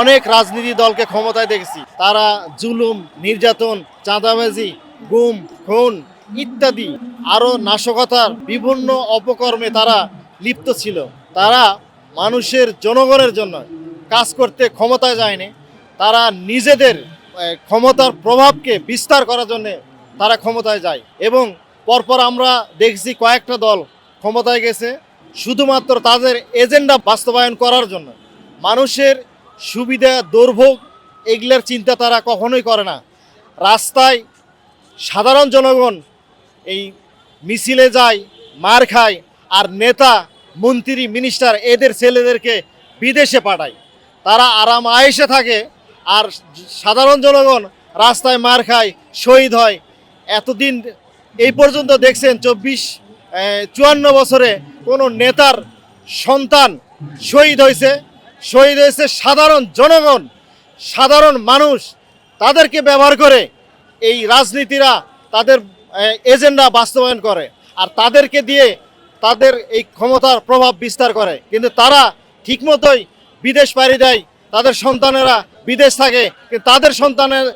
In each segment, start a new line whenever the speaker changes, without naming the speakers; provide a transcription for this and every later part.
অনেক রাজনীতি দলকে ক্ষমতায় দেখেছি, তারা জুলুম, নির্যাতন, চাঁদাবাজি, গুম, খুন ইত্যাদি আরও নাশকতার বিভিন্ন অপকর্মে তারা লিপ্ত ছিল। তারা মানুষের জনগণের জন্য কাজ করতে ক্ষমতায় যায়নি, তারা নিজেদের ক্ষমতার প্রভাবকে বিস্তার করার জন্য তারা ক্ষমতায় যায়। এবং পরপর আমরা দেখছি কয়েকটা দল ক্ষমতায় গেছে শুধুমাত্র তাদের এজেন্ডা বাস্তবায়ন করার জন্য। মানুষের সুবিধা, দুর্ভোগ এগুলোর চিন্তা তারা কখনোই করে না। রাস্তায় সাধারণ জনগণ এই মিছিলে যায়, মার খায়, আর নেতা, মন্ত্রী, মিনিস্টার এদের ছেলেদেরকে বিদেশে পাঠায়। তারা আরাম আয়েশে থাকে, আর সাধারণ জনগণ রাস্তায় মার খায়, শহীদ হয়। এতদিন এই পর্যন্ত দেখছেন 54 বছরে কোনো নেতার সন্তান শহীদ হয়েছে? শহীদ হয়েছে সাধারণ জনগণ, সাধারণ মানুষ। তাদেরকে ব্যবহার করে এই রাজনীতিরা তাদের এজেন্ডা বাস্তবায়ন করে, আর তাদেরকে দিয়ে তাদের এই ক্ষমতার প্রভাব বিস্তার করে। কিন্তু তারা ঠিকমতোই বিদেশ পাড়ি দেয়, তাদের সন্তানেরা বিদেশ থাকে, কিন্তু তাদের সন্তানের,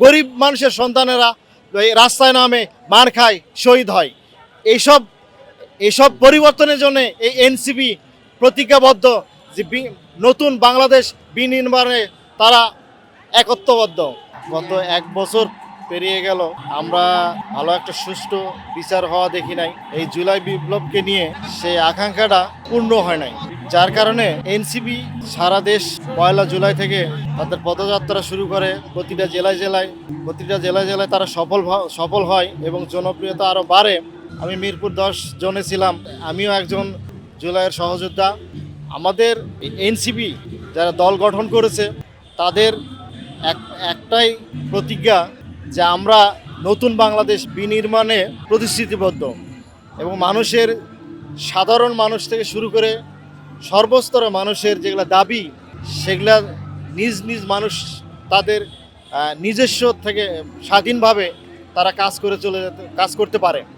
গরিব মানুষের সন্তানেরা এই রাস্তায় নামে, মার খায়, শহীদ হয়। এইসব এইসব পরিবর্তনের জন্য এই এনসিপি প্রতিজ্ঞাবদ্ধ যে নতুন বাংলাদেশ বিনির্মাণে তারা একত্ববদ্ধ। গত 1 বছর পেরিয়ে গেল, আমরা ভালো একটা সুষ্ঠু বিচার হওয়া দেখি নাই। এই জুলাই বিপ্লবকে নিয়ে সেই আকাঙ্ক্ষাটা পূর্ণ হয় নাই, যার কারণে এনসিপি সারা দেশ 1 জুলাই থেকে তাদের পদযাত্রা শুরু করে। প্রতিটা জেলায় তারা সফল হয় এবং জনপ্রিয়তা আরও বাড়ে। আমি মিরপুর 10 জনে ছিলাম, আমিও একজন জুলাইয়ের সহযোদ্ধা। আমাদের এনসিপি যারা দল গঠন করেছে তাদের একটাই প্রতিজ্ঞা যে আমরা নতুন বাংলাদেশ বিনির্মাণে প্রতিশ্রুতিবদ্ধ, এবং মানুষের, সাধারণ মানুষ থেকে শুরু করে সর্বস্তরের মানুষের যেগুলো দাবি, সেগুলা নিজ নিজ মানুষ তাদের নিজস্ব থেকে স্বাধীনভাবে তারা কাজ করতে পারে।